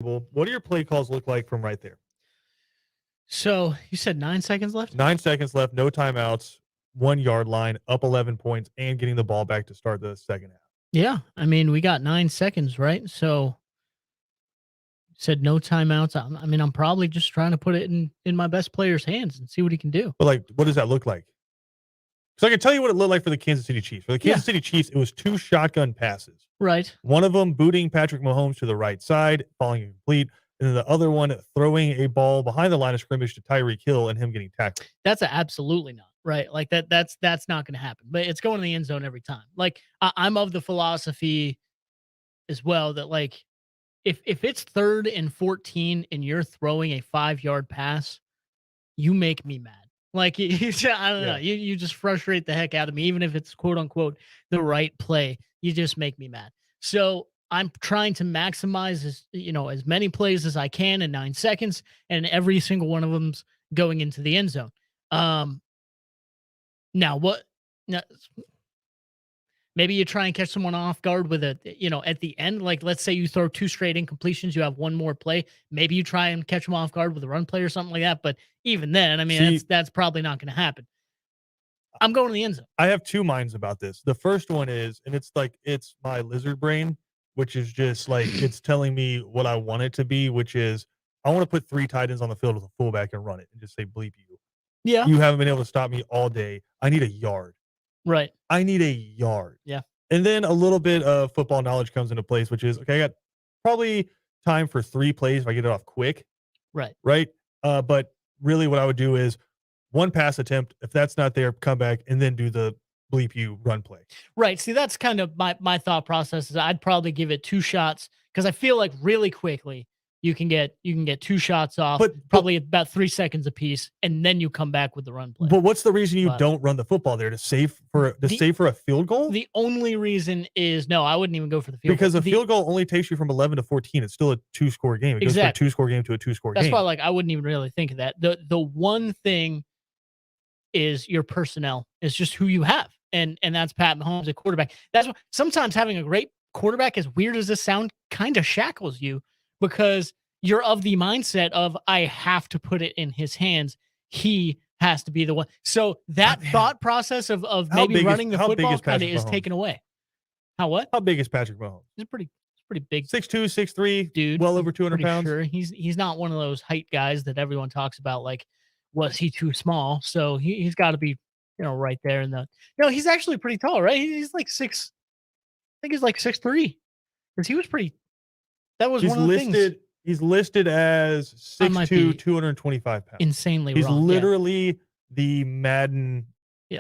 What do your play calls look like from right there? So you said 9 seconds left? 9 seconds left, no timeouts, 1 yard line, up 11 points, and getting the ball back to start the second half. Yeah. I mean, we got 9 seconds, right? So said no timeouts. I mean, I'm probably just trying to put it in my best player's hands and see what he can do. But like, what does that look like? So I can tell you what it looked like for the Kansas City Chiefs. For the Yeah. Kansas City Chiefs, it was 2 shotgun passes. Right. One of them booting Patrick Mahomes to the right side, falling incomplete, and then the other one throwing a ball behind the line of scrimmage to Tyreek Hill and him getting tackled. That's absolutely not right. Like that's not going to happen. But it's going in the end zone every time. Like I'm of the philosophy as well that like if it's 3rd and 14 and you're throwing a 5 yard pass, you make me mad. Like I don't know, you just frustrate the heck out of me, even if it's quote unquote the right play. You just make me mad. So I'm trying to maximize as many plays as I can in 9 seconds, and every single one of them's going into the end zone. Um, now what? Now, maybe you try and catch someone off guard with at the end, like let's say you throw 2 straight incompletions, you have one more play. Maybe you try and catch them off guard with a run play or something like that. But even then, I mean, that's probably not going to happen. I'm going to the end zone. I have 2 minds about this. The first one is, and it's like, it's my lizard brain, which is just like, it's telling me what I want it to be, which is I want to put 3 tight ends on the field with a fullback and run it and just say, bleep you. Yeah. You haven't been able to stop me all day. I need a yard. Right. I need a yard. Yeah. And then a little bit of football knowledge comes into place, which is, okay, I got probably time for 3 plays if I get it off quick. Right. Right. But really what I would do is 1 pass attempt. If that's not there, come back and then do the bleep you run play. Right. See, that's kind of my thought process is I'd probably give it 2 shots because I feel like really quickly you can get 2 shots off, probably about 3 seconds apiece, and then you come back with the run play. But what's the reason you don't run the football there to save for a field goal? The only reason is no, I wouldn't even go for the field because goal. a field goal only takes you from 11 to 14. It's still a 2-score game. It goes from a 2-score game to a 2-score game. That's why, like, I wouldn't even really think of that. The one thing is your personnel. It's just who you have, and that's Pat Mahomes at quarterback. That's why sometimes having a great quarterback, as weird as this sound, kind of shackles you because you're of the mindset of I have to put it in his hands. He has to be the one. So that thought process of maybe running the football kind of is taken away. How big is Patrick Mahomes? He's pretty big. 6'2", 6'3", dude. well over 200 pounds. Sure. He's not one of those height guys that everyone talks about. Like, was he too small? So he's got to be, right there in the. No, he's actually pretty tall, right? He's like 6. I think he's like 6'3", because he was pretty. That was one of the things. He's listed as 6'2", 225 pounds. Insanely he's wrong. He's literally the Madden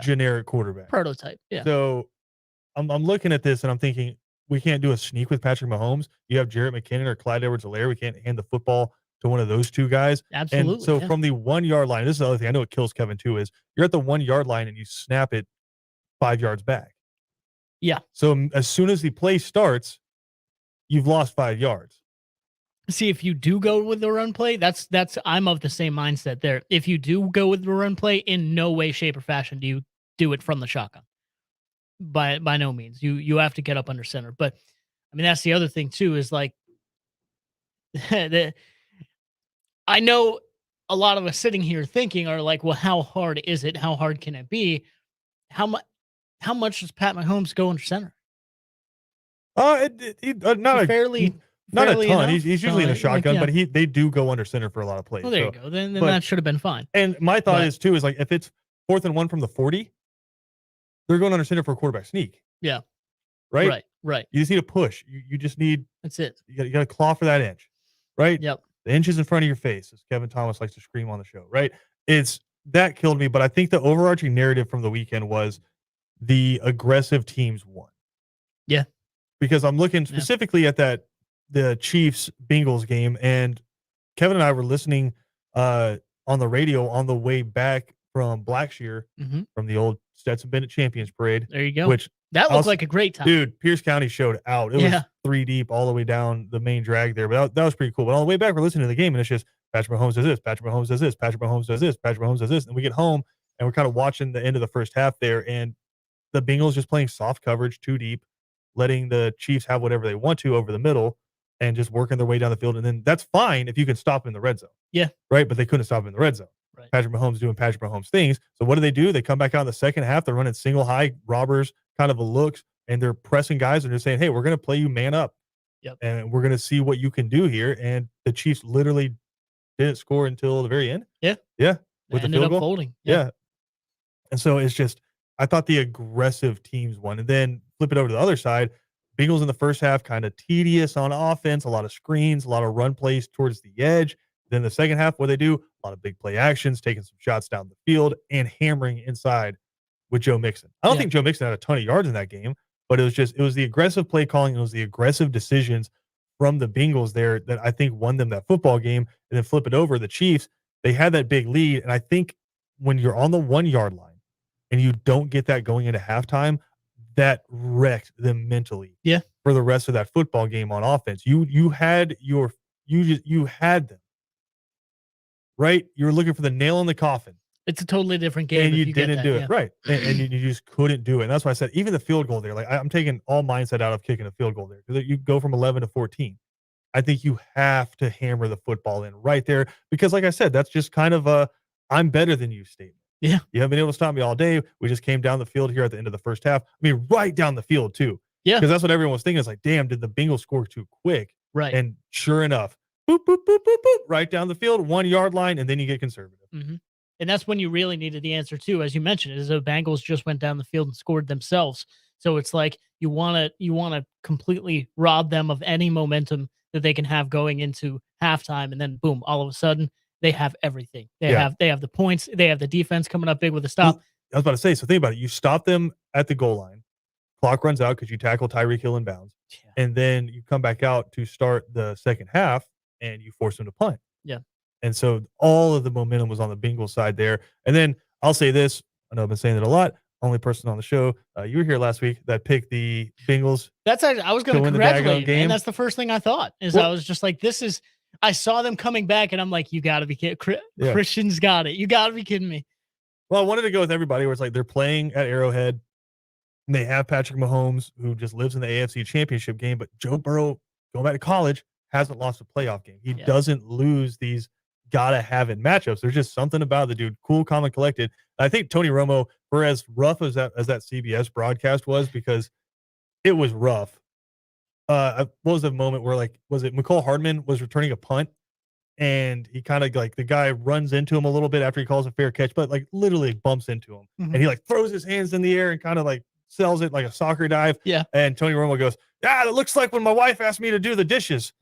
generic quarterback. Prototype. Yeah. So I'm looking at this and I'm thinking, we can't do a sneak with Patrick Mahomes. You have Jarrett McKinnon or Clyde Edwards-Helaire. We can't hand the football to one of those 2 guys. Absolutely. And so from the 1-yard line, this is the other thing I know it kills Kevin too, is you're at the 1-yard line and you snap it 5 yards back. Yeah. So as soon as the play starts, you've lost 5 yards. See, if you do go with the run play, that's I'm of the same mindset there. If you do go with the run play, in no way, shape, or fashion do you do it from the shotgun. By no means. You have to get up under center. But I mean, that's the other thing too, is like I know a lot of us sitting here thinking are like, well, how hard is it? How hard can it be? How much does Pat Mahomes go under center? Not fairly a ton. Enough. He's usually in a shotgun, but they do go under center for a lot of plays. Well, there you go. Then that should have been fine. And my thought is too, is like if it's 4th and 1 from the 40, they're going under center for a quarterback sneak. Yeah. Right. You just need a push. You just need. That's it. You got to claw for that inch. Right. Yep. The inch is in front of your face, as Kevin Thomas likes to scream on the show. Right. That killed me, but I think the overarching narrative from the weekend was the aggressive teams won. Yeah. Because I'm looking specifically at the Chiefs Bengals game, and Kevin and I were listening on the radio on the way back from Blackshear, from the old Stetson Bennett Champions Parade. There you go. Which that looked like a great time. Dude, Pierce County showed out. It was 3 deep all the way down the main drag there, but that was pretty cool. But on the way back, we're listening to the game, and it's just Patrick Mahomes does this, Patrick Mahomes does this, Patrick Mahomes does this, Patrick Mahomes does this. And we get home, and we're kind of watching the end of the first half there, and the Bengals just playing soft coverage, 2 deep, letting the Chiefs have whatever they want to over the middle. and just working their way down the field. And then that's fine if you can stop in the red zone. Yeah. Right. But they couldn't stop in the red zone. Right. Patrick Mahomes doing Patrick Mahomes things. So what do? They come back out in the second half. They're running single high robbers kind of a looks, and they're pressing guys and they're saying, hey, we're going to play you man up. Yep. And we're going to see what you can do here. And the Chiefs literally didn't score until the very end. Yeah. Yeah. With the field goal. Folding. Yeah. And so it's just, I thought the aggressive teams won. And then flip it over to the other side. Bengals in the first half, kind of tedious on offense, a lot of screens, a lot of run plays towards the edge. Then the second half, what they do, a lot of big play actions, taking some shots down the field and hammering inside with Joe Mixon. I don't think Joe Mixon had a ton of yards in that game, but it was the aggressive play calling. It was the aggressive decisions from the Bengals there that I think won them that football game. And then flip it over, the Chiefs, they had that big lead. And I think when you're on the 1 yard line and you don't get that going into halftime, that wrecked them mentally. Yeah. For the rest of that football game on offense. You had them. Right? You were looking for the nail in the coffin. It's a totally different game. And you didn't do it. Right. And you just couldn't do it. And that's why I said, even the field goal there, like I'm taking all mindset out of kicking a field goal there because you go from 11 to 14. I think you have to hammer the football in right there because, like I said, that's just kind of a I'm better than you statement. Yeah. You haven't been able to stop me all day. We just came down the field here at the end of the first half. I mean, right down the field, too. Yeah. Because that's what everyone was thinking. Is like, damn, did the Bengals score too quick? Right. And sure enough, boop, boop, boop, boop, boop, right down the field, 1 yard line, and then you get conservative. Mm-hmm. And that's when you really needed the answer, too. As you mentioned, is the Bengals just went down the field and scored themselves. So it's like you want to completely rob them of any momentum that they can have going into halftime. And then, boom, all of a sudden, they have everything. They have the points. They have the defense coming up big with a stop. Well, I was about to say, so think about it. You stop them at the goal line. Clock runs out because you tackle Tyreek Hill in bounds. Yeah. And then you come back out to start the second half and you force them to punt. Yeah. And so all of the momentum was on the Bengals side there. And then I'll say this. I know I've been saying it a lot. Only person on the show. You were here last week that picked the Bengals. That's actually, I was going to congratulate you, and that's the first thing I thought is I was just like, this is, I saw them coming back and I'm like, you got to be kidding. Christian's got it. You got to be kidding me. Well, I wanted to go with everybody where it's like they're playing at Arrowhead. And they have Patrick Mahomes, who just lives in the AFC Championship game. But Joe Burrow, going back to college, hasn't lost a playoff game. He doesn't lose these gotta-have-it matchups. There's just something about the dude, cool, calm, and collected. I think Tony Romo, for as rough as that CBS broadcast was, because it was rough. What was the moment where, like, was it McCall Hardman was returning a punt, and he kind of, like, the guy runs into him a little bit after he calls a fair catch, but, like, literally bumps into him. Mm-hmm. And he, like, throws his hands in the air and kind of, like, sells it like a soccer dive. Yeah. And Tony Romo goes, it looks like when my wife asked me to do the dishes.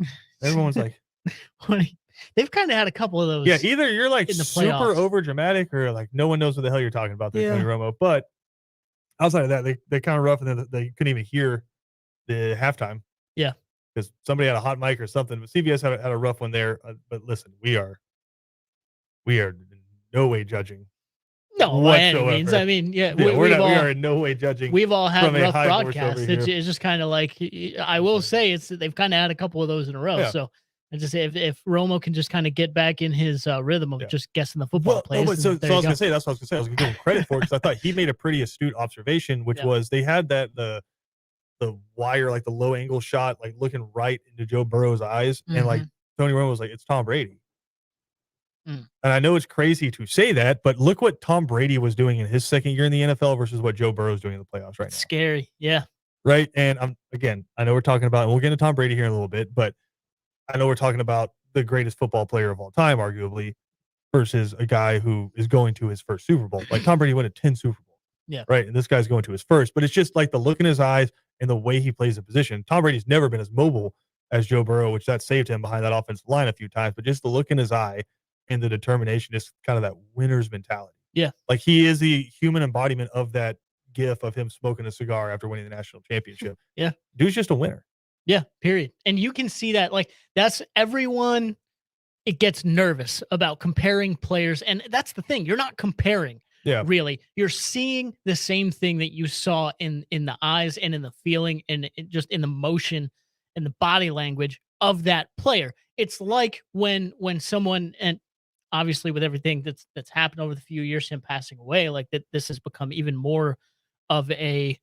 Everyone's like, they've kind of had a couple of those. Yeah, either you're like super playoffs. over dramatic or like no one knows what the hell you're talking about there, Tony Romo. But outside of that, they kind of rough and then they couldn't even hear the halftime. Yeah. Because somebody had a hot mic or something. But CBS had a rough one there. But listen, we are in no way judging. No, by any means. I mean, we are in no way judging. We've all had rough broadcasts. It's just kind of like, I will say, they've kind of had a couple of those in a row. Yeah. So I just say if Romo can just kind of get back in his rhythm of just guessing the football plays. So I was going to say, that's what I was going to say. I was going to give him credit for it because I thought he made a pretty astute observation, which was they had the wire, like the low angle shot, like looking right into Joe Burrow's eyes. Mm-hmm. And like Tony Romo was like, it's Tom Brady. And I know it's crazy to say that, but look what Tom Brady was doing in his second year in the NFL versus what Joe Burrow is doing in the playoffs right now. Scary. Yeah. Right. And I know we're talking about, and we'll get into Tom Brady here in a little bit, but I know we're talking about the greatest football player of all time, arguably, versus a guy who is going to his first Super Bowl. Like Tom Brady went to 10 Super Bowls. Yeah. Right. And this guy's going to his first, but it's just like the look in his eyes and the way he plays the position. Tom Brady's never been as mobile as Joe Burrow, which that saved him behind that offensive line a few times, but just the look in his eye and the determination, just kind of that winner's mentality. Yeah. Like he is the human embodiment of that gif of him smoking a cigar after winning the national championship. Yeah. Dude's just a winner. Yeah, period. And you can see that, like, that's everyone, it gets nervous about comparing players. And that's the thing. You're not comparing, really. You're seeing the same thing that you saw in the eyes and in the feeling and just in the motion and the body language of that player. It's like when someone, and obviously with everything that's happened over the few years, him passing away, like that, this has become even more of a,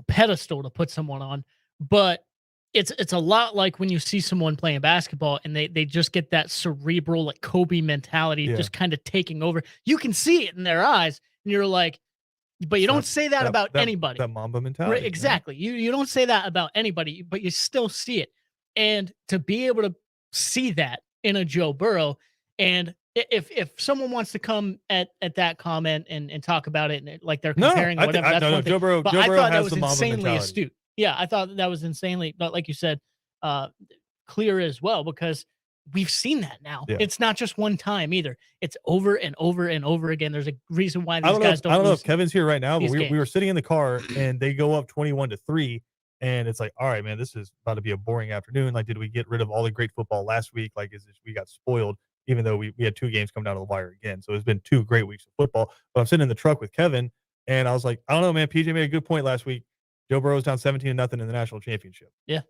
pedestal to put someone on. But it's a lot like when you see someone playing basketball and they just get that cerebral like Kobe mentality Yeah. just kind of taking over. You can see it in their eyes, and you're like, but you That don't say that about anybody. that Mamba Right, mentality, man. exactly. You don't say that about anybody, but you still see it. And to be able to see that in a Joe Burrow, and if someone wants to come at that comment and talk about it and like they're No, comparing or whatever, that's no, no. one thing. But Joe I Burrow thought that has was the Mamba insanely mentality. astute. Yeah, I thought that was insanely, but like you said, uh, clear as well because we've seen that now. Yeah. It's not just one time either. It's over and over and over again. There's a reason why these guys I don't don't know if lose Kevin's here right now, but these we were games. sitting in the car and they go up 21-3, and it's like, all right, man, this is about to be a boring afternoon. Like, did we get rid of all the great football last week? Like, is this, we got spoiled, even though we had 2 games come down to the wire again. So it's been 2 great weeks of football. But I'm sitting in the truck with Kevin, and I was like, I don't know, man. PJ made a good point last week. Joe Burrow's down 17-0 in the national championship. Yeah.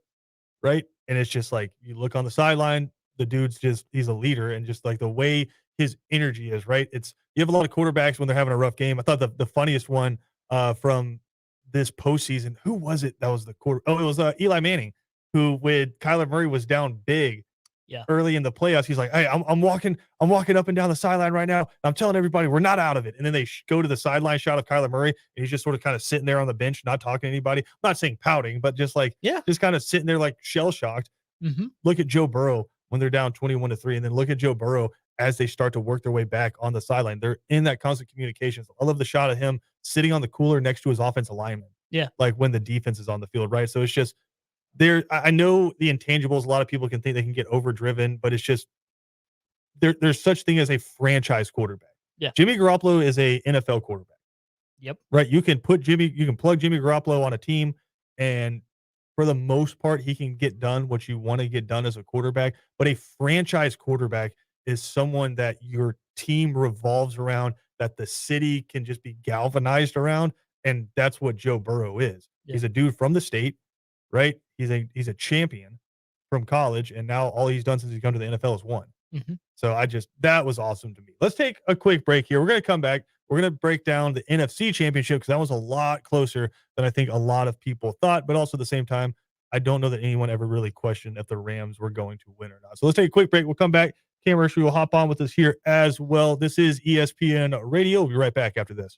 Right. And it's just like you look on the sideline, the dude's just he's a leader, and just like the way his energy is, right? It's you have a lot of quarterbacks when they're having a rough game. I thought the funniest one from this postseason, who was it that was the quarter? Oh, it was Eli Manning, who when Kyler Murray was down big Yeah. early in the playoffs, he's like, "Hey, I'm walking up and down the sideline right now. I'm telling everybody we're not out of it." And then they go to the sideline shot of Kyler Murray, and he's just sort of kind of sitting there on the bench, not talking to anybody. I'm not saying pouting, but just like Yeah. just kind of sitting there like shell shocked. Mm-hmm. Look at Joe Burrow when they're down 21-3, and then look at Joe Burrow as they start to work their way back on the sideline. They're in that constant communication. I love the shot of him sitting on the cooler next to his offensive lineman. Yeah. Like when the defense is on the field, right? So it's just there. I know the intangibles. A lot of people can think they can get overdriven, but it's just there's such thing as a franchise quarterback. Yeah. Jimmy Garoppolo is a NFL quarterback. Yep. Right. You can plug Jimmy Garoppolo on a team, and for the most part, he can get done what you want to get done as a quarterback. But a franchise quarterback is someone that your team revolves around, that the city can just be galvanized around. And that's what Joe Burrow is. Yeah. He's a dude from the state, right? He's a champion from college. And now all he's done since he's come to the NFL is won. Mm-hmm. So that was awesome to me. Let's take a quick break here. We're going to come back. We're going to break down the NFC Championship because that was a lot closer than I think a lot of people thought. But also at the same time, I don't know that anyone ever really questioned if the Rams were going to win or not. So let's take a quick break. We'll come back. Cam Mershry will hop on with us here as well. This is ESPN Radio. We'll be right back after this.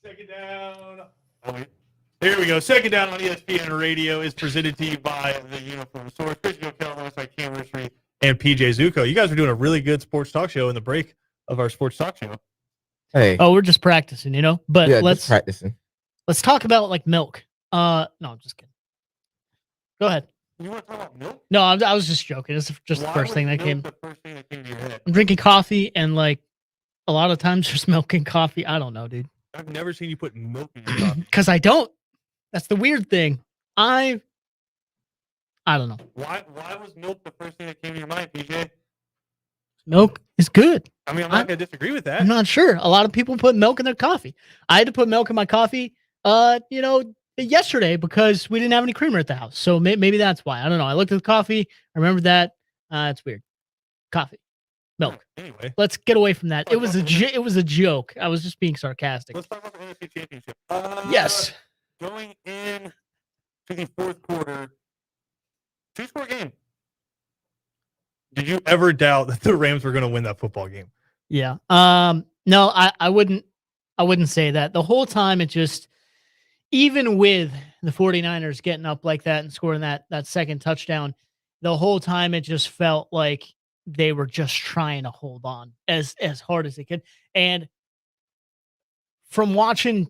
Second down. Oh, wait. Here we go. Second down on ESPN Radio is presented to you by the Uniform Source. Christian O'Kell, alongside Cam Richry and PJ Zuko. You guys are doing a really good sports talk show in the break of our sports talk show. Hey. Oh, we're just practicing, But yeah, let's just practicing. Let's talk about like milk. No, I'm just kidding. Go ahead. You want to talk about milk? No, I was just joking. It's just Why the first thing that came. The first thing that came to your head? I'm drinking coffee, and like a lot of times there's milk in coffee. I don't know, dude. I've never seen you put milk in your coffee. Because I don't. That's the weird thing. I don't know. Why was milk the first thing that came to your mind, PJ? Milk is good. I mean, I'm not going to disagree with that. I'm not sure. A lot of people put milk in their coffee. I had to put milk in my coffee, yesterday because we didn't have any creamer at the house. So maybe that's why. I don't know. I looked at the coffee. I remember that. It's weird. Coffee. Milk. Anyway, let's get away from that. It was a joke. I was just being sarcastic. Let's talk about the NFC Championship. Yes. Going in to the fourth quarter, 2-score game. Did you ever doubt that the Rams were going to win that football game? Yeah. No, I wouldn't say that. The whole time it just, even with the 49ers getting up like that and scoring that second touchdown, the whole time it just felt like they were just trying to hold on as hard as they could. And from watching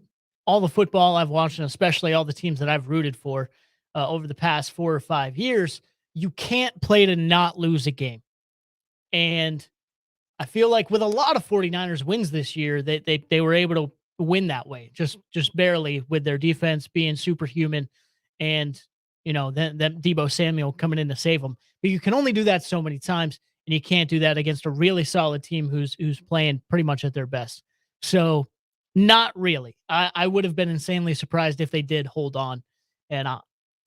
all the football I've watched, and especially all the teams that I've rooted for over the past 4 or 5 years, you can't play to not lose a game. And I feel like with a lot of 49ers wins this year, they were able to win that way, just barely, with their defense being superhuman and, then Deebo Samuel coming in to save them. But you can only do that so many times, and you can't do that against a really solid team who's playing pretty much at their best. So not really. I would have been insanely surprised if they did hold on, and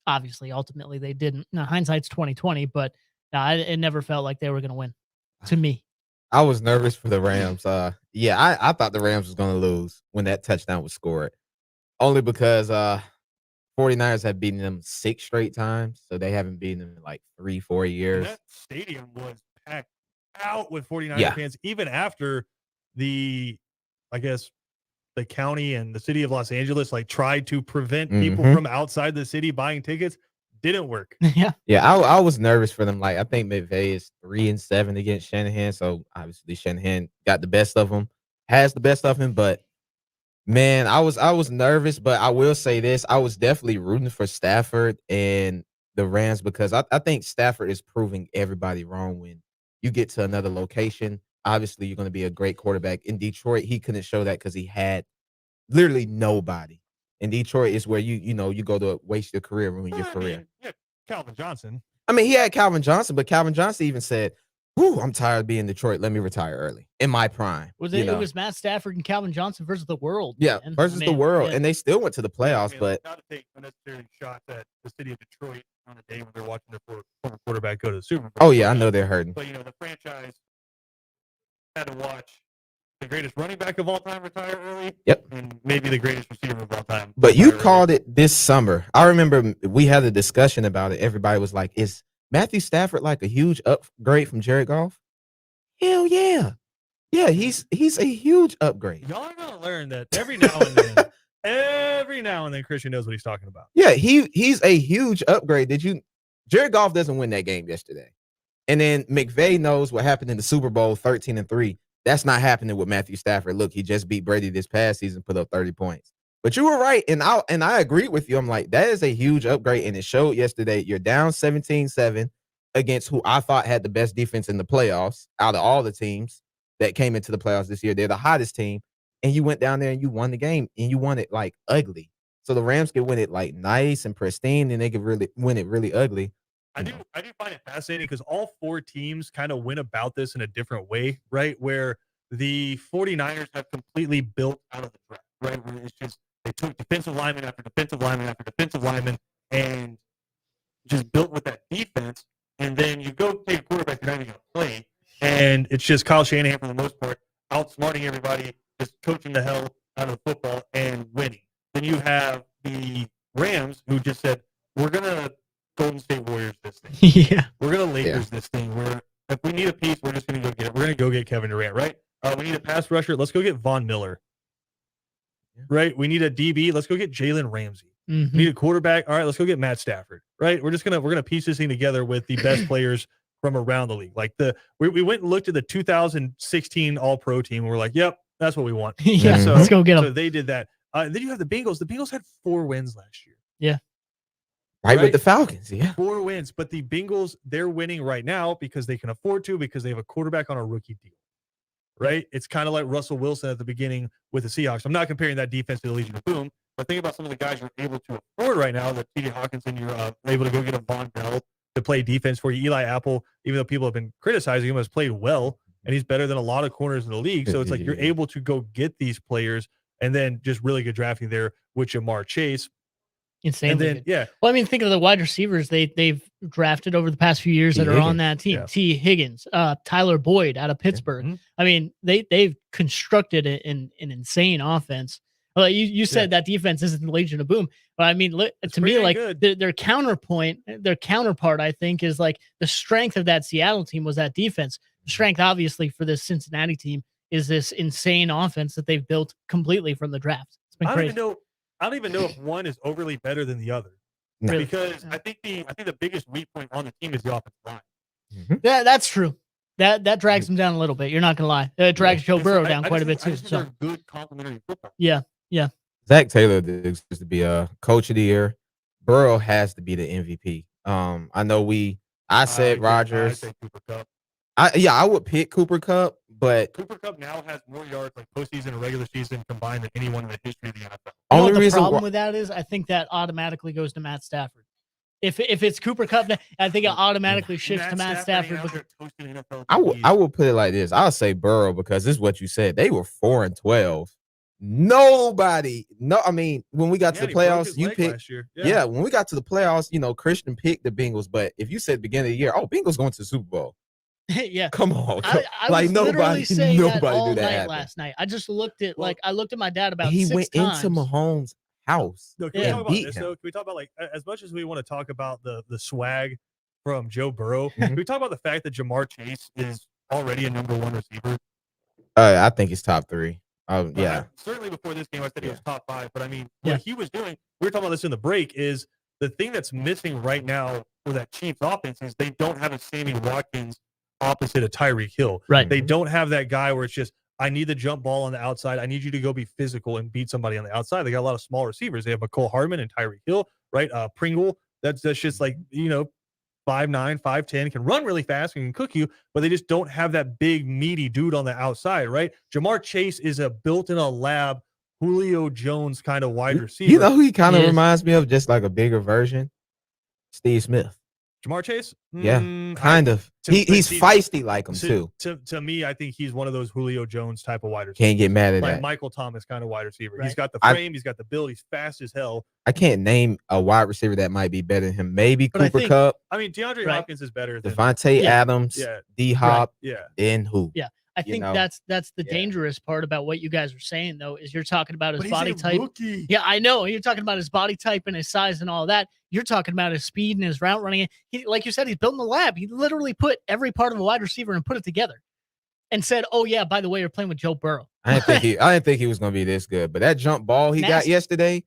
obviously, ultimately, they didn't. Now, hindsight's 2020, but it never felt like they were going to win to me. I was nervous for the Rams. I thought the Rams was going to lose when that touchdown was scored, only because 49ers have beaten them 6 straight times, so they haven't beaten them in like 3-4 years. And that stadium was packed out with 49ers fans, even after the county and the city of Los Angeles tried to prevent people from outside the city buying tickets. Didn't work. I was nervous for them. I think McVay is 3-7 against Shanahan, so obviously Shanahan got the best of him, has the best of him. But man, I was nervous. But I will say this: I was definitely rooting for Stafford and the Rams, because I think Stafford is proving everybody wrong. When you get to another location, obviously you're going to be a great quarterback. In Detroit, he couldn't show that because he had literally nobody. In Detroit is where you go to waste your career, ruin your career. Calvin Johnson. I mean, he had Calvin Johnson, but Calvin Johnson even said, "Whew, I'm tired of being in Detroit. Let me retire early in my prime." It was Matt Stafford and Calvin Johnson versus the world. Yeah, man. versus the world, and they still went to the playoffs. But not to take unnecessary shots at the city of Detroit on a day when they're watching their former quarterback go to the Super Bowl. Oh yeah, I know they're hurting. But the franchise had to watch the greatest running back of all time retire early. Yep. And maybe the greatest receiver of all time. But you called it this summer. I remember we had a discussion about it. Everybody was like, is Matthew Stafford like a huge upgrade from Jared Goff? Hell yeah. Yeah, he's a huge upgrade. Y'all are going to learn that every now and then Christian knows what he's talking about. Yeah, he's a huge upgrade. Jared Goff doesn't win that game yesterday. And then McVay knows what happened in the Super Bowl 13-3. That's not happening with Matthew Stafford. Look, he just beat Brady this past season, put up 30 points. But you were right, and I agree with you. I'm like, that is a huge upgrade, and it showed yesterday. You're down 17-7 against who I thought had the best defense in the playoffs out of all the teams that came into the playoffs this year. They're the hottest team, and you went down there and you won the game, and you won it ugly. So the Rams could win it nice and pristine, and they could really win it really ugly. I do find it fascinating because all 4 teams kind of went about this in a different way, right? Where the 49ers have completely built out of the draft, right? Where it's just they took defensive lineman after defensive lineman after defensive lineman and just built with that defense. And then you go take a quarterback you're not even going to play, and it's just Kyle Shanahan for the most part outsmarting everybody, just coaching the hell out of football and winning. Then you have the Rams who just said, we're going to Golden State Warriors this thing. Yeah. We're going to Lakers this thing. If we need a piece, we're just going to go get it. We're going to go get Kevin Durant, right? We need a pass rusher. Let's go get Von Miller. right? We need a DB. Let's go get Jalen Ramsey. Mhm. We need a quarterback. All right, let's go get Matt Stafford. Right? We're gonna piece this thing together with the best players from around the league. Like we went and looked at the 2016 All-Pro team. And we're like, yep, that's what we want. Yeah, So, let's go get So them. they did that. Then you have the Bengals. The Bengals had 4 wins last year. Yeah. Right with Right? the Falcons. Yeah. 4 wins, but the Bengals, they're winning right now because they can afford to, because they have a quarterback on a rookie deal. Right? It's kind of like Russell Wilson at the beginning with the Seahawks. I'm not comparing that defense to the Legion of Boom, but think about some of the guys you're able to afford right now. That T.J. Hawkinson, you're able to go get a Von Bell to play defense for you. Eli Apple, even though people have been criticizing him, has played well, and he's better than a lot of corners in the league. So it's like you're able to go get these players, and then just really good drafting there with Jamar Chase. Insanely And then, good. yeah, Well, I mean, think of the wide receivers they've drafted over the past few years T. that are on Higgins. that team. Yeah. T. Higgins, Tyler Boyd out of Pittsburgh. Mhm. I mean, they've constructed an insane offense. Well, you said that defense isn't the Legion of Boom, but I mean, It's to me, pretty like good. their counterpart, I think, is like the strength of that Seattle team was that defense. The strength, obviously, for this Cincinnati team is this insane offense that they've built completely from the draft. It's been I don't crazy. even know if one is overly better than the other. No. Really. Because Yeah. I think the biggest weak point on the team is the offensive line. Yeah, that's true. That drags them down a little bit. You're not gonna lie. It drags Joe And so Burrow I down quite a bit I too. just think So they're good complementary football. yeah, Zach Taylor deserves to be a coach of the year. Burrow has to be the MVP. I know I said I Rodgers. say Cooper Kupp. I would pick Cooper Kupp, but Cooper Kupp now has more yards like postseason and regular season combined than anyone in the history of the NFL. you know only what the reason problem why, with that is, I think that automatically goes to Matt Stafford. If it's Cooper Kupp, I think it automatically shifts to Matt Stafford. ain't out But there toasting NFL I would put it like this. I'll say Burrow because this is what you said. They were 4-12. Nobody, I mean, when we got to the playoffs, you picked. last year. Yeah, when we got to the playoffs, Christian picked the Bengals. But if you said beginning of the year, Bengals going to the Super Bowl. yeah, Come on, I like was literally nobody saying that do all that night happen. last night. I just looked at Well, I looked at my dad about He 6 went times. into Mahomes' house. No, can Yeah. we talk about Beat this him. though? Can we talk about, like, as much as we want to talk about the swag from Joe Burrow, Mhm. can we talk about the fact that Jamar Chase is already a number 1 receiver? I think it's top 3. Yeah. Certainly before this game, I said he Yeah. was top 5. But I mean, Yeah. what he was doing, we were talking about this in the break, is the thing that's missing right now for that Chiefs offense is they don't have a Sammy Watkins opposite of Tyreek Hill. Right. They don't have that guy where it's just, I need the jump ball on the outside. I need you to go be physical and beat somebody on the outside. They got a lot of small receivers. They have McCole Hardman and Tyreek Hill, right? Pringle. That's just like, 5'9", 5'10", can run really fast and can cook you, but they just don't have that big, meaty dude on the outside, right? Jamar Chase is a built-in-a-lab Julio Jones kind of wide receiver. You know who he kind of He is. reminds me of, just like a bigger version? Steve Smith. Jamar Chase? Yeah, Mm, kind of. to- He's see, feisty like him too. To me, I think he's one of those Julio Jones type of wide receivers. Can't get mad at Like that. Michael Thomas kind of wide receiver. He's Right. got the I- frame. He's got the build. He's fast as hell. I can't name a wide receiver that might be better than him. Maybe But I Cooper think- Kupp, I mean, DeAndre Right. Hopkins is better than Devontae Yeah. Adams, Yeah. D Hop, Yeah. then who? Yeah. I You think know? that's the Yeah. dangerous part about what you guys are saying, though, is you're talking about his But he's body a type. rookie. Yeah, I know. You're talking about his body type and his size and all that. You're talking about his speed and his route running. He, like you said, he's built in the lab. He literally put every part of a wide receiver and put it together, and said, "Oh yeah, by the way, you're playing with Joe Burrow." I didn't think he was gonna be this good. But that jump ball he got Nasty. yesterday,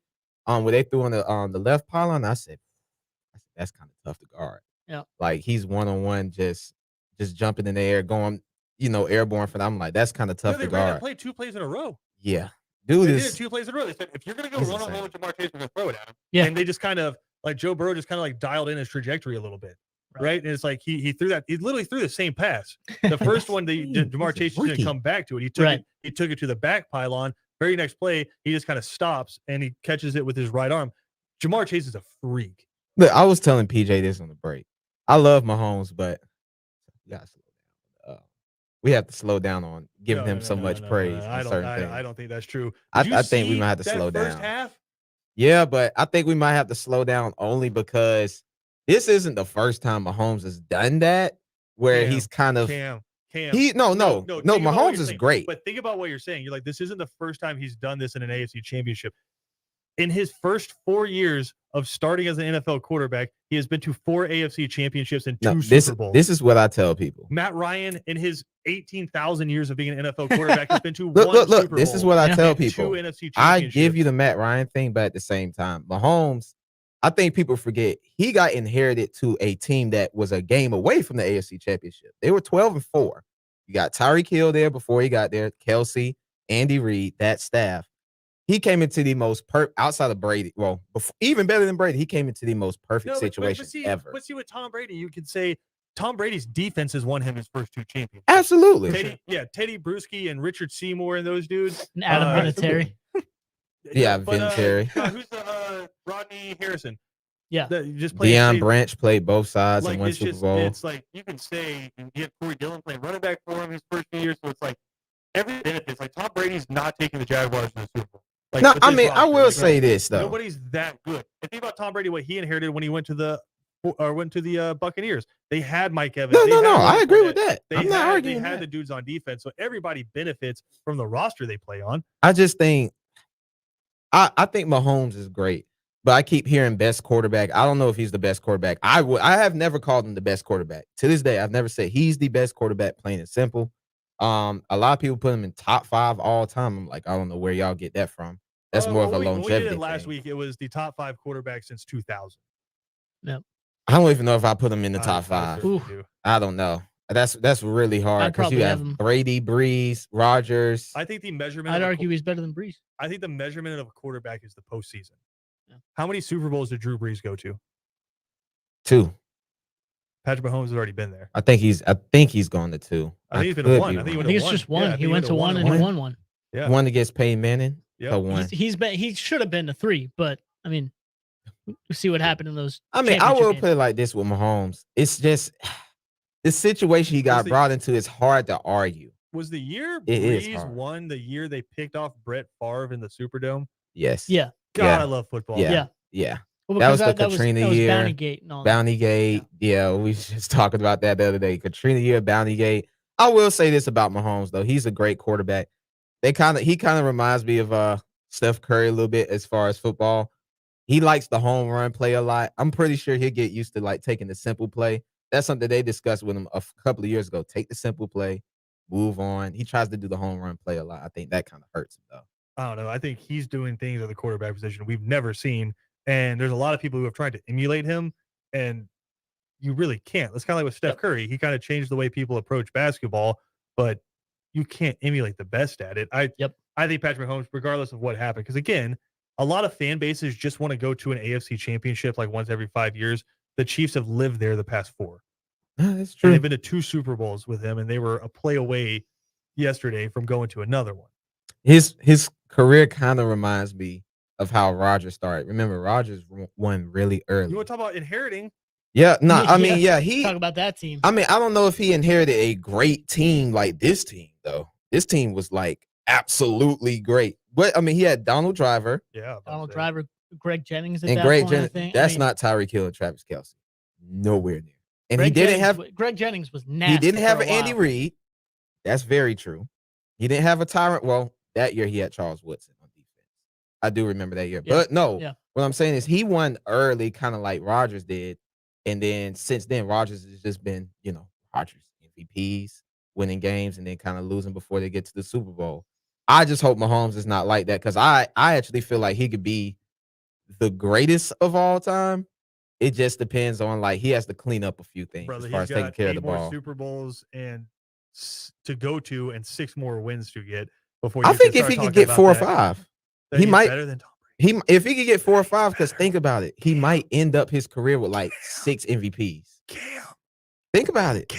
where they threw on the left pylon, I said that's kind of tough to guard. Yeah. Like he's 1-on-1, just jumping in the air, going, airborne for them. I'm like, that's kind of Yeah, tough they to ran that guard. play 2 plays in a row. Yeah. Dude They did it is 2 plays in a row. They said, if you're going to go He's run on insane. one with Jamar Chase, we're going to throw it at him. Yeah. And they just kind of, like, Joe Burrow just kind of like dialed in his trajectory a little bit. Right. And it's like he threw that. He literally threw the same pass. The first one, Jamar Chase is going to come back to it. He took it to the back pylon. Very next play, he just kind of stops and he catches it with his right arm. Jamar Chase is a freak. Look, I was telling PJ this on the break. I love Mahomes, but we gotta slow down. We have to slow down on giving him so much praise I on certain don't. things. I don't think that's true. I Did you think we see might have to that slow first down. half? Yeah, but I think we might have to slow down only because this isn't the first time Mahomes has done that, where Cam, he's kind of Cam. no. think about what Mahomes you're is saying. great. But think about what you're saying. You're like, this isn't the first time he's done this in an AFC championship. In his first 4 years of starting as an NFL quarterback, he has been to 4 AFC championships and 2 Super Bowls. This is what I tell people. Matt Ryan, in his 18,000 years of being an NFL quarterback, has been to Look, one Super Bowl. This is what I tell and people. 2 NFC I championships. give you the Matt Ryan thing, but at the same time, Mahomes, I think people forget he got inherited to a team that was a game away from the AFC Championship. They were 12-4. You got Tyreek Hill there before he got there, Kelsey, Andy Reid, that staff. He came into the most outside of Brady. Well, even better than Brady, he came into the most perfect situation ever. But see, with Tom Brady, you could say Tom Brady's defense has won him his first 2 championships. Absolutely. Teddy Bruschi and Richard Seymour and those dudes. And Adam Vinatieri. Vinatieri. Who's the Rodney Harrison? Yeah. Just Deion Branch played both sides and won it's Super just, Bowl. It's like you can say you get Corey Dillon playing running back for him his first few years, so it's like every benefit. Like Tom Brady's not taking the Jaguars to the Super Bowl. Like, no, I mean, I will say this though. Nobody's that good. And think about Tom Brady, what he inherited when he went to the Buccaneers. They had Mike Evans. No. I agree with that. I'm not arguing. They had the dudes on defense, so everybody benefits from the roster they play on. I just think, I think Mahomes is great, but I keep hearing best quarterback. I don't know if he's the best quarterback. I have never called him the best quarterback. To this day, I've never said he's the best quarterback, plain and simple. A lot of people put him in top 5 all time. I'm like, I don't know where y'all get that from. That's more of a longevity. When we did it last week, it was the top 5 quarterbacks since 2000. No, I don't even know if I put him in the top 5. I don't know. That's really hard because you have Brady, Breeze, Rodgers. I think the measurement. I'd argue he's better than Breeze. I think the measurement of a quarterback is the postseason. Yeah. How many Super Bowls did Drew Brees go to? 2. Patrick Mahomes has already been there. I think he's gone to 2. I think he's been to 1. I think it's just 1. Yeah, he went to 1 and he won 1. Yeah. 1 against Peyton Manning. Yeah. 1. He should have been to 3, but I mean, we'll see what happened in those. I mean, I will put it like this with Mahomes. It's just the situation he got brought into is hard to argue. Was the year Breeze won the year they picked off Brett Favre in the Superdome? Yes. Yeah. God, I love football. Yeah. Well, that was the Katrina year. Bountygate and all Bountygate. Yeah, we was just talking about that the other day. Katrina year, Bountygate. I will say this about Mahomes though. He's a great quarterback. He kind of reminds me of Steph Curry a little bit as far as football. He likes the home run play a lot. I'm pretty sure he'll get used to like taking the simple play. That's something they discussed with him a couple of years ago. Take the simple play, move on. He tries to do the home run play a lot. I think that kind of hurts him though. I don't know. I think he's doing things at the quarterback position we've never seen. And there's a lot of people who have tried to emulate him, and you really can't. It's kind of like with Steph Curry. He kind of changed the way people approach basketball, but you can't emulate the best at it. I think Patrick Mahomes, regardless of what happened, because again, a lot of fan bases just want to go to an AFC championship like once every 5 years. The Chiefs have lived there the past 4. That's true. And they've been to 2 Super Bowls with him, and they were a play away yesterday from going to another one. His career kind of reminds me of how Rodgers started. Remember, Rodgers won really early. You want to talk about inheriting? Yeah, no, I mean, he talk about that team. I mean, I don't know if he inherited a great team like this team, though. This team was like absolutely great. But I mean, he had Donald Driver. Yeah. Donald Driver, Greg Jennings, and Greg Jennings. That's not Tyreek Hill and Travis Kelce. Nowhere near. And Greg Greg Jennings was nasty. He didn't have an Andy Reid. That's very true. He didn't have a Tyrant. Well, that year he had Charles Woodson on defense. I do remember that year. Yeah. But no, what I'm saying is he won early, kind of like Rodgers did. And then since then, Rodgers has just been, Rodgers MVPs, winning games, and then kind of losing before they get to the Super Bowl. I just hope Mahomes is not like that, because I actually feel like he could be the greatest of all time. It just depends on, like, he has to clean up a few things as far as taking care of the ball. Super Bowls and to go to and 6 more wins to get before. I think if he could get 4 or 5, he might. Better than Tom Brady. If he could get 4 or 5, because think about it, he might end up his career with like 6 MVPs. Think about it.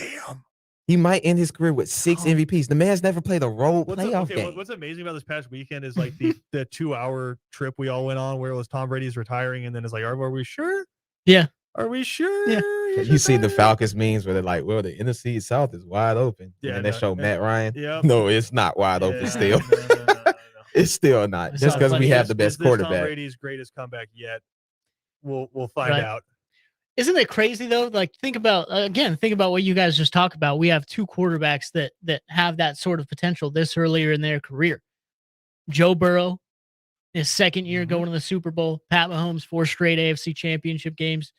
He might end his career with 6 MVPs. The man's never played a playoff game. What's amazing about this past weekend is like the 2-hour trip we all went on where it was Tom Brady's retiring, and then it's like, are we sure? Yeah. Are we sure? Yeah. You see the Falcons memes where they're like, well, the NFC South is wide open. Yeah. And they show Matt Ryan. Yeah. No, it's not wide open still. No. It's still not. Just because we have the best quarterback. Tom Brady's greatest comeback yet. We'll find out. Isn't it crazy though? Like, think about what you guys just talked about. We have 2 quarterbacks that have that sort of potential this earlier in their career. Joe Burrow His second year going to the Super Bowl. Pat Mahomes, 4 straight AFC championship games,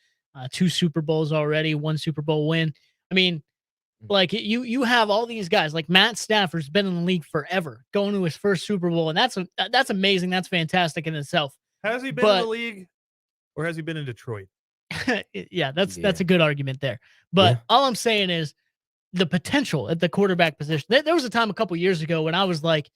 2 Super Bowls already, 1 Super Bowl win. I mean, like you have all these guys like Matt Stafford's been in the league forever, going to his first Super Bowl, and that's amazing. That's fantastic in itself. Has he been in the league, or has he been in Detroit? Yeah, that's a good argument there. But all I'm saying is the potential at the quarterback position. There was a time a couple years ago when I was like,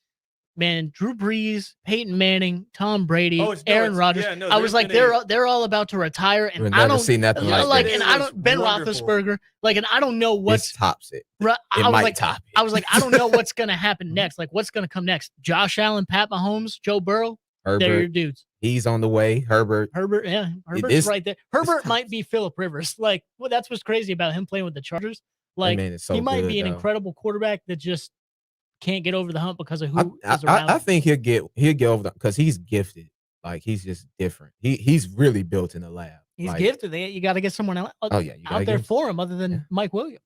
man, Drew Brees, Peyton Manning, Tom Brady, Aaron Rodgers. I was like, they're all about to retire, and I don't see nothing like and I don't Ben Roethlisberger, like, and I don't know what's tops it. I was like, I don't know what's gonna happen next. Like, what's gonna come next? Josh Allen, Pat Mahomes, Joe Burrow. Herbert, they're your dudes. He's on the way. Herbert, yeah, Herbert's right there. Herbert might be Phillip Rivers. Like, well, that's what's crazy about him playing with the Chargers. Like, he might be an incredible quarterback that just can't get over the hump because of who is around. I think he'll get over the because he's gifted. Like, he's just different. He's really built in the lab. He's gifted. You got to get someone else out there for him other than Mike Williams.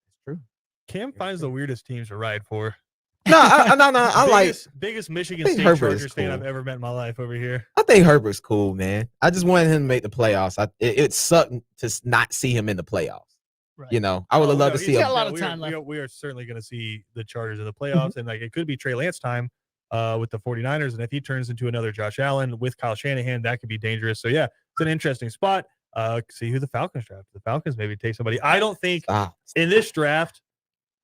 That's true. Cam finds the weirdest teams to ride for. No, I biggest Michigan State Chargers fan I've ever met in my life over here. I think Herbert's cool, man. I just wanted him to make the playoffs. It sucked to not see him in the playoffs. Right. You know, I would have loved to see him. Got a lot of time left. We are certainly going to see the Chargers in the playoffs, and like it could be Trey Lance time with the 49ers, and if he turns into another Josh Allen with Kyle Shanahan, that could be dangerous. So yeah, it's an interesting spot. See who the Falcons draft. The Falcons maybe take somebody. I don't think in this draft.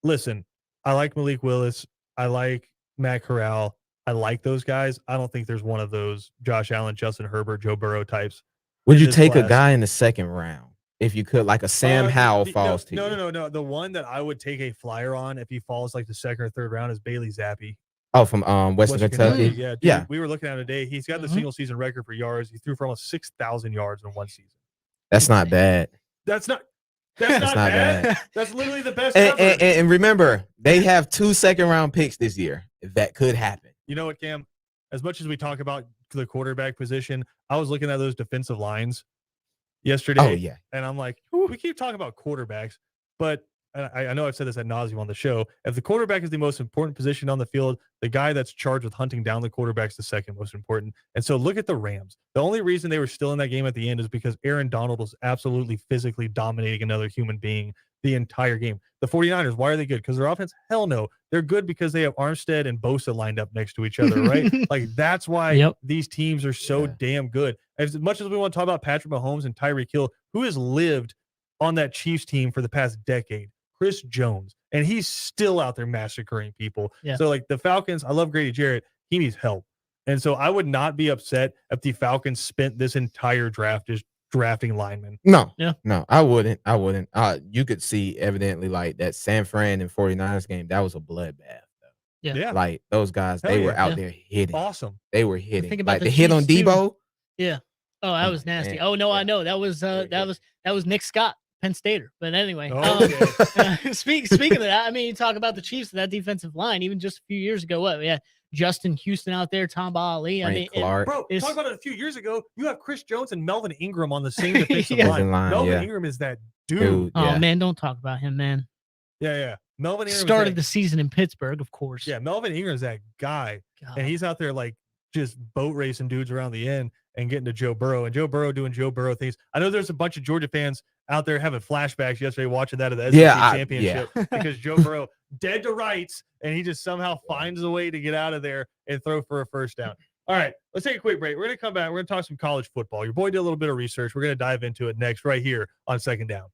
Listen, I like Malik Willis. I like Matt Corral. I like those guys. I don't think there's one of those Josh Allen, Justin Herbert, Joe Burrow types. Would you take a guy in the second round if you could, like a Sam Howell falls to you? No. The one that I would take a flyer on if he falls like the second or third round is Bailey Zappi. Oh, from Western Kentucky. Yeah, dude, we were looking at it today. He's got the single season record for yards. He threw for almost 6,000 yards in one season. That's not bad. That's not bad. That's literally the best and remember, they have 2 second-round picks this year. That could happen. You know what, Cam? As much as we talk about the quarterback position, I was looking at those defensive lines yesterday. Oh, yeah. And I'm like, we keep talking about quarterbacks, but I know I've said this ad nauseum on the show. If the quarterback is the most important position on the field, the guy that's charged with hunting down the quarterback is the second most important. And so look at the Rams. The only reason they were still in that game at the end is because Aaron Donald was absolutely physically dominating another human being the entire game. The 49ers, why are they good? Because their offense? Hell no. They're good because they have Armstead and Bosa lined up next to each other, right? Like, that's why these teams are so damn good. As much as we want to talk about Patrick Mahomes and Tyreek Hill, who has lived on that Chiefs team for the past decade? Chris Jones, and he's still out there massacring people. Yeah. So like the Falcons, I love Grady Jarrett. He needs help. And so I would not be upset if the Falcons spent this entire draft just drafting linemen. No, I wouldn't. You could see evidently like that San Fran and 49ers game, that was a bloodbath. Yeah. Like those guys, they were out there hitting. Awesome. They were hitting. Think about like the hit on Debo. Too. Yeah. Oh, that was nasty. Man. Oh no, I know. That was Nick Scott. Penn Stater. But anyway, speaking of that, I mean, you talk about the Chiefs, that defensive line, even just a few years ago, Justin Houston out there, Tom Ali. I mean, talk about it a few years ago. You have Chris Jones and Melvin Ingram on the same defensive line. Melvin Ingram is that dude. Oh, man, don't talk about him, man. Yeah. Melvin Ingram started the season in Pittsburgh, of course. Yeah, Melvin Ingram's that guy. God. And he's out there like just boat racing dudes around the end and getting to Joe Burrow. And Joe Burrow doing Joe Burrow things. I know there's a bunch of Georgia fans out there having flashbacks yesterday watching that at the SEC championship because Joe Burrow dead to rights and he just somehow finds a way to get out of there and throw for a first down. All right, let's take a quick break. We're going to come back. We're going to talk some college football. Your boy did a little bit of research. We're going to dive into it next right here on Second Down.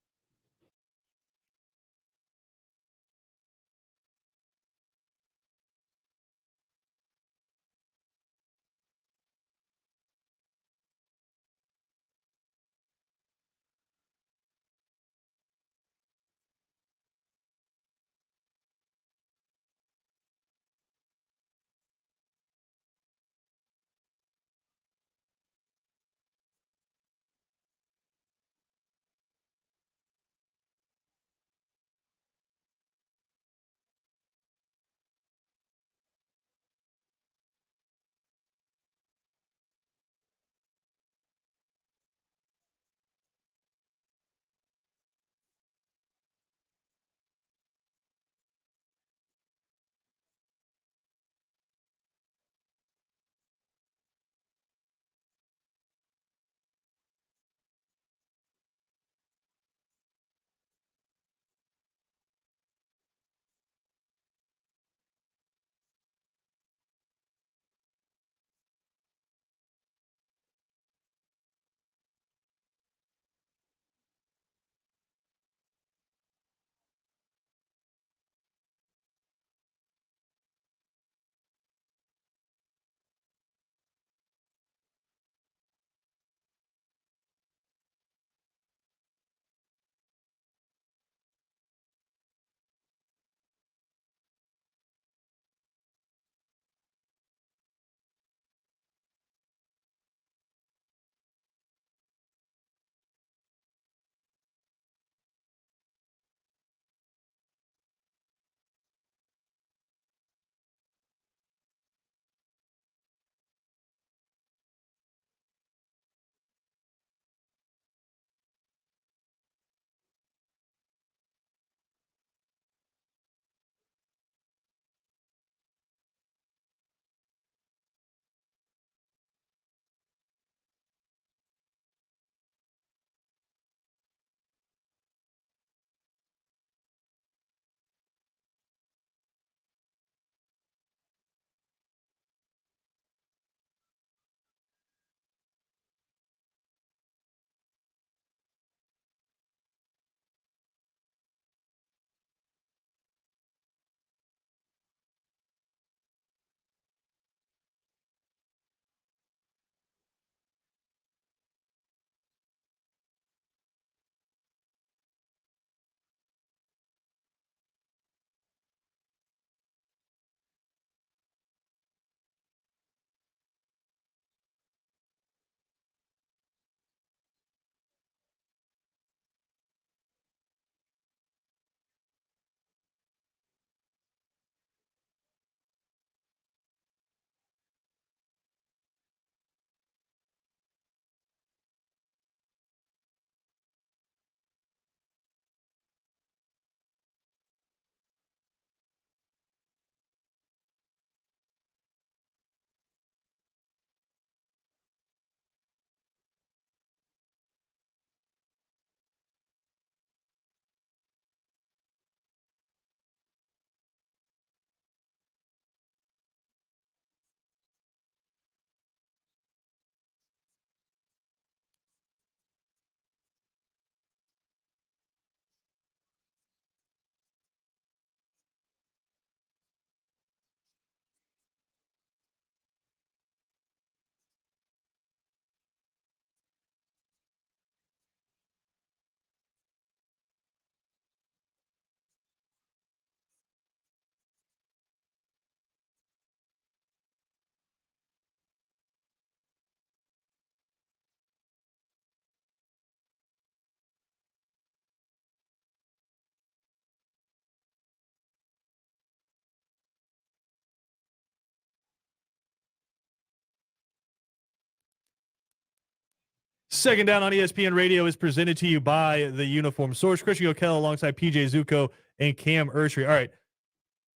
Second Down on ESPN Radio is presented to you by the Uniform Source. Christian O'Kell alongside PJ Zuko and Cam Ursery. All right,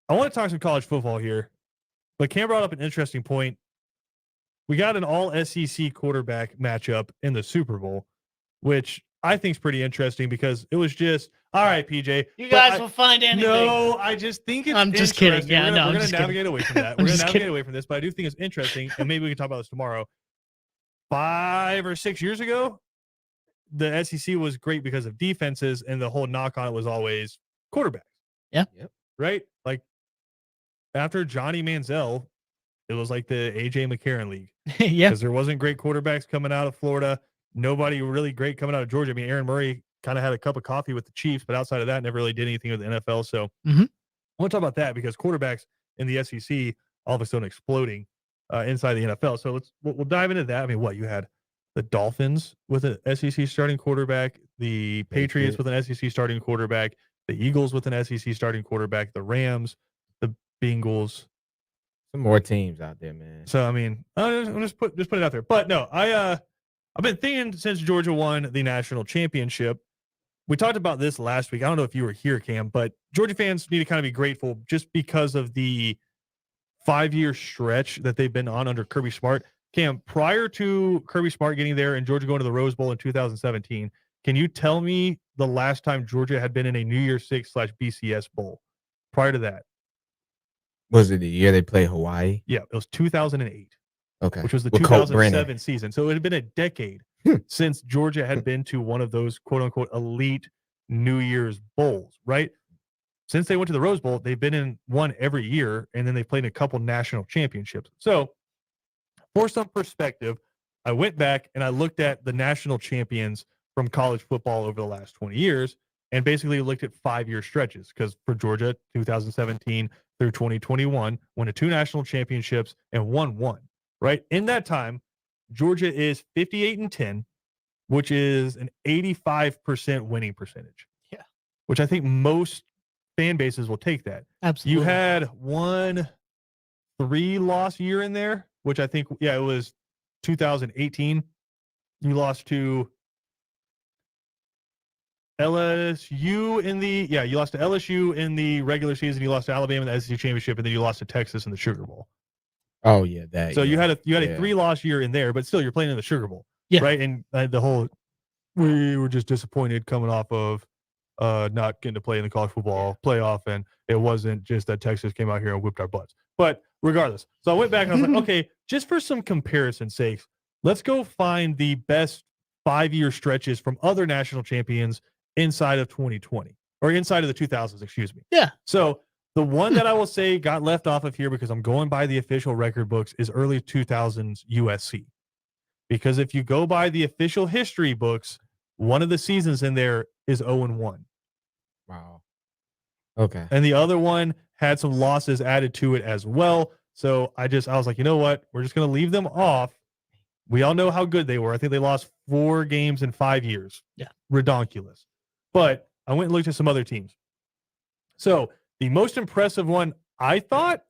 I want to talk some college football here, but Cam brought up an interesting point. We got an all-SEC quarterback matchup in the Super Bowl, which I think is pretty interesting because it was just, all right, PJ. You guys will find anything. No, I just think it's I'm just kidding. Yeah, we're going to navigate away from that. We're going to navigate away from this, but I do think it's interesting, and maybe we can talk about this tomorrow. 5 or 6 years ago, the SEC was great because of defenses, and the whole knock on it was always quarterbacks. Yeah. Yep. Right? Like, after Johnny Manziel, it was like the A.J. McCarron League. Yeah. Because there wasn't great quarterbacks coming out of Florida. Nobody really great coming out of Georgia. I mean, Aaron Murray kind of had a cup of coffee with the Chiefs, but outside of that, never really did anything with the NFL. So I want to talk about that because quarterbacks in the SEC all of a sudden exploding inside the NFL. So we'll dive into that. I mean, what you had the Dolphins with an SEC starting quarterback, the Patriots with an SEC starting quarterback, the Eagles with an SEC starting quarterback, the Rams, the Bengals. Some more teams out there, man. So I mean, I'll just put it out there. But no, I've been thinking since Georgia won the national championship. We talked about this last week. I don't know if you were here, Cam, but Georgia fans need to kind of be grateful just because of the 5-year stretch that they've been on under Kirby Smart. Cam, prior to Kirby Smart getting there and Georgia going to the Rose Bowl in 2017, can you tell me the last time Georgia had been in a New Year's Six /BCS bowl? Prior to that, was it the year they played Hawaii? Yeah, it was 2008. Okay, which was the with 2007 season. So it had been a decade since Georgia had been to one of those quote unquote elite New Year's bowls, right? Since they went to the Rose Bowl, they've been in one every year, and then they played in a couple national championships. So for some perspective, I went back and I looked at the national champions from college football over the last 20 years and basically looked at 5-year stretches because for Georgia, 2017 through 2021, won 2 national championships and won 1, right? In that time, Georgia is 58-10, which is an 85% winning percentage. Yeah. Which I think most fan bases will take that. Absolutely. You had 1 3-loss year in there, which I think, it was 2018. You lost to LSU you lost to LSU in the regular season. You lost to Alabama in the SEC championship, and then you lost to Texas in the Sugar Bowl. Oh yeah, that. So you had a 3-loss year in there, but still you're playing in the Sugar Bowl, right? And the whole we were just disappointed coming off of not getting to play in the college football playoff, and it wasn't just that Texas came out here and whipped our butts. But regardless, so I went back and I was like, okay, just for some comparison sakes, let's go find the best 5-year stretches from other national champions inside of 2020 or inside of the 2000s, excuse me. Yeah. So the one that I will say got left off of here because I'm going by the official record books is early 2000s USC. Because if you go by the official history books, one of the seasons in there is 0-1. Wow. Okay. And the other one had some losses added to it as well. So I was like, you know what? We're just going to leave them off. We all know how good they were. I think they lost 4 games in 5 years. Yeah. Redonkulous. But I went and looked at some other teams. So the most impressive one, I thought,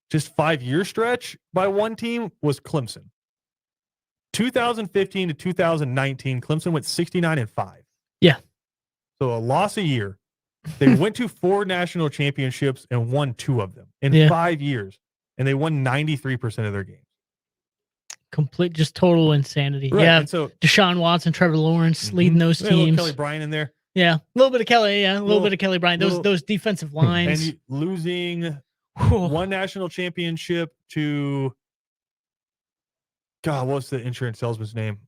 just 5-year stretch by one team was Clemson. 2015 to 2019, Clemson went 69-5. Yeah. So a loss a year. They went to 4 national championships and won 2 of them in 5 years. And they won 93% of their games. Complete, just total insanity. Right. Yeah. And so Deshaun Watson, Trevor Lawrence leading those teams. Kelly Bryant in there. Yeah. A little bit of Kelly. Yeah. A little bit of Kelly Bryant. Those defensive lines. And losing 1 national championship to, God, what's the insurance salesman's name?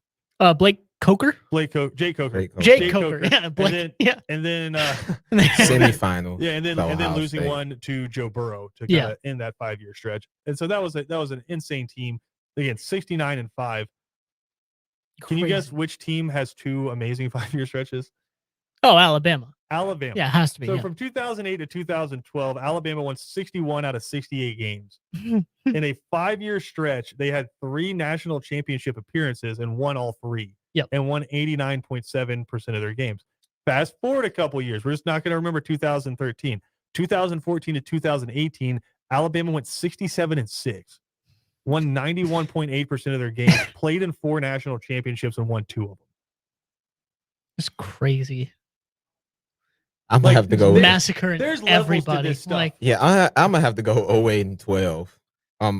Blake Coker. Jake Coker. Jake Coker. Yeah. Blake, and then semifinal. Yeah, and then losing one to Joe Burrow to kind of end that 5-year stretch. And so that was an insane team. Again, 69-5. Can you guess which team has 2 amazing 5-year stretches? Oh, Alabama. Alabama. Yeah, it has to be. So from 2008 to 2012, Alabama won 61 out of 68 games. In a 5-year stretch, they had 3 national championship appearances and won all 3. Yep. And won 89.7% of their games. Fast forward a couple years. We're just not going to remember 2013. 2014 to 2018, Alabama went 67-6. won 91.8% of their games, played in 4 national championships, and won 2 of them. It's crazy. I'm gonna have to go. Massacring there's levels to everybody. this stuff. Like, Yeah, I'm gonna have to go 08 and 12.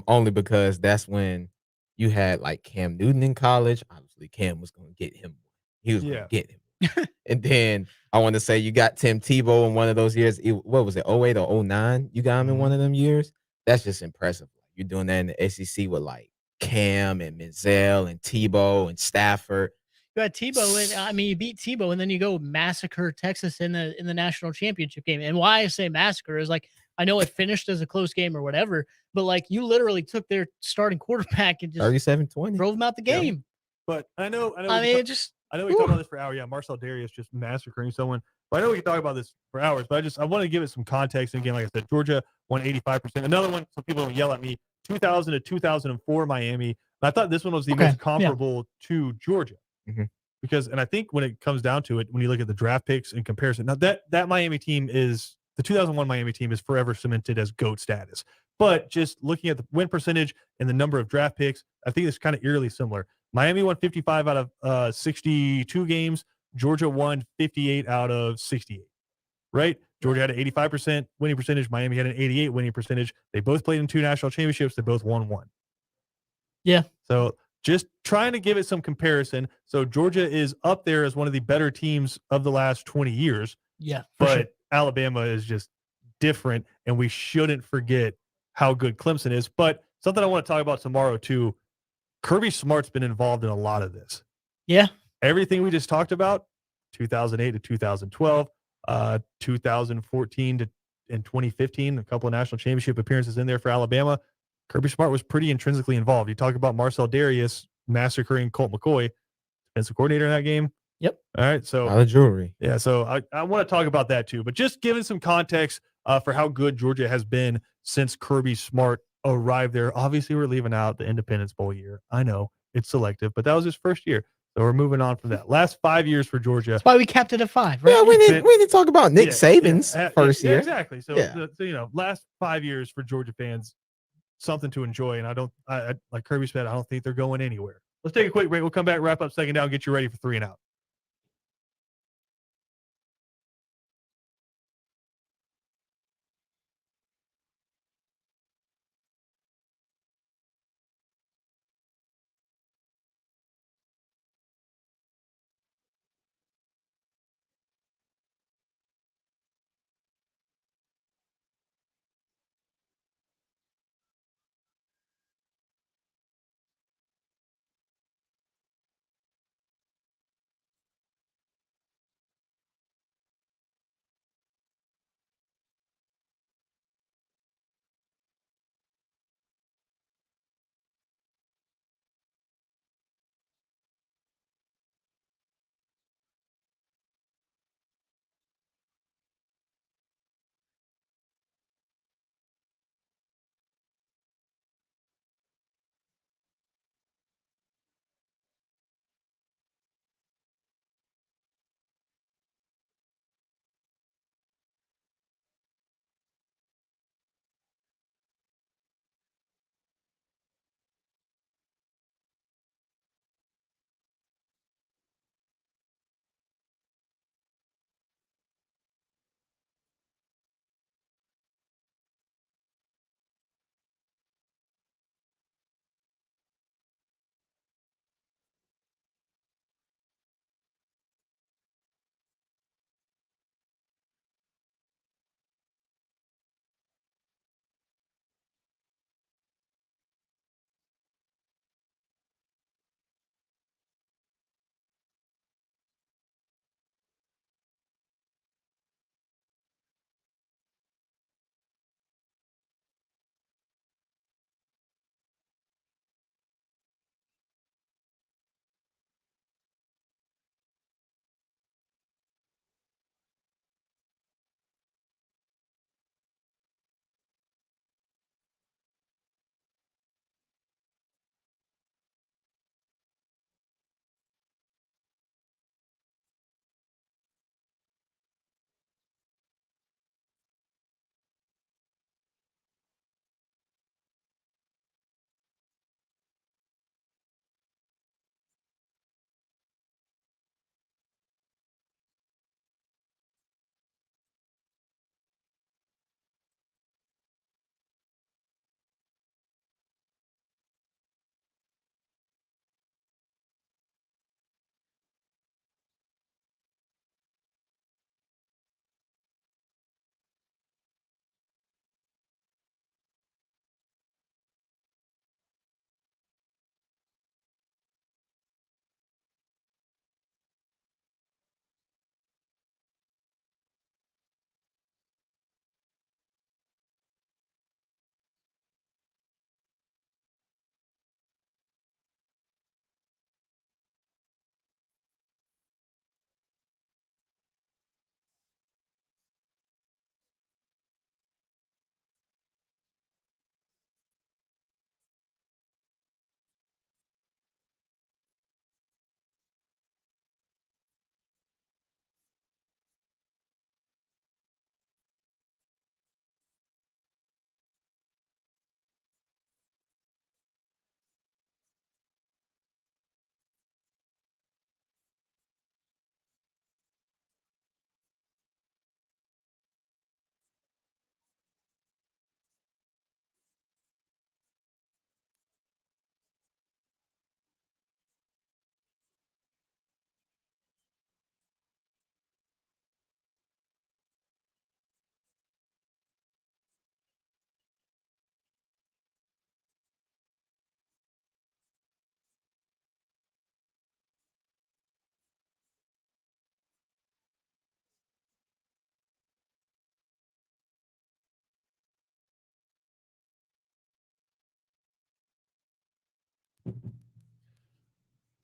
Only because that's when you had like Cam Newton in college. Obviously, Cam was gonna get him. He was gonna get him. And then I want to say you got Tim Tebow in one of those years. What was it, 08 or 09? You got him in one of them years. That's just impressive. You're doing that in the SEC with like Cam and Menzel and Tebow and Stafford. you had Tebow, and I mean, you beat Tebow, and then you go massacre Texas in the national championship game. And why I say massacre is like, I know it finished as a close game or whatever, but like you literally took their starting quarterback and just 37-20. drove them out the game. But I know. I mean, it just. I know we talk about this for hours. Yeah, Marcel Darius just massacring someone. But I know we can talk about this for hours. But I want to give it some context. And again, like I said, Georgia won 85%. Another one, some people don't yell at me. 2000 to 2004 Miami. And I thought this one was the most comparable to Georgia. Mm-hmm. Because, and I think when it comes down to it, when you look at the draft picks in comparison, now that Miami team is, the 2001 Miami team is forever cemented as GOAT status. But just looking at the win percentage and the number of draft picks, I think it's kind of eerily similar. Miami won 55 out of 62 games. Georgia won 58 out of 68, right? Georgia had an 85% winning percentage. Miami had an 88 winning percentage. They both played in 2 national championships. They both won 1. Yeah. So just trying to give it some comparison. So Georgia is up there as one of the better teams of the last 20 years. Yeah. But Alabama is just different, and we shouldn't forget how good Clemson is. But something I want to talk about tomorrow, too. Kirby Smart's been involved in a lot of this. Yeah. Everything we just talked about, 2008 to 2012, 2014 to and 2015, a couple of national championship appearances in there for Alabama. Kirby Smart was pretty intrinsically involved. You talk about Marcel Darius massacring Colt McCoy, defensive coordinator in that game. Yep. All right. So a lot of jewelry. Yeah. So I want to talk about that too, but just giving some context for how good Georgia has been since Kirby Smart arrived there. Obviously, we're leaving out the Independence Bowl year. I know it's selective, but that was his first year. So we're moving on from that. Last 5 years for Georgia. That's why we kept it at 5, right? Yeah, we didn't talk about Nick Saban's first year. Exactly. So, last 5 years for Georgia fans, something to enjoy. And I like Kirby said, I don't think they're going anywhere. Let's take a quick break. We'll come back, wrap up second down, get you ready for 3 and out.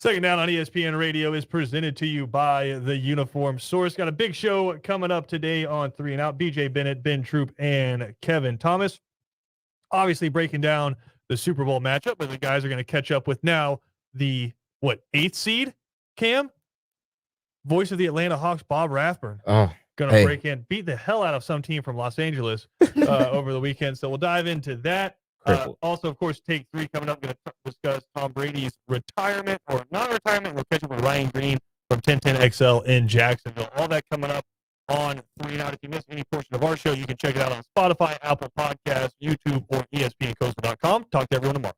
Second Down on ESPN Radio is presented to you by the Uniform Source. Got a big show coming up today on 3 and Out. BJ Bennett, Ben Troop, and Kevin Thomas. Obviously breaking down the Super Bowl matchup, but the guys are going to catch up with now the, 8th seed, Cam? Voice of the Atlanta Hawks, Bob Rathburn. Oh, going to break in, beat the hell out of some team from Los Angeles over the weekend. So we'll dive into that. Also, of course, Take 3 coming up. Going to discuss Tom Brady's retirement or non-retirement. We'll catch up with Ryan Green from 1010XL in Jacksonville. All that coming up on 3 and Out. If you missed any portion of our show, you can check it out on Spotify, Apple Podcasts, YouTube, or ESPNCoastal.com. Talk to everyone tomorrow.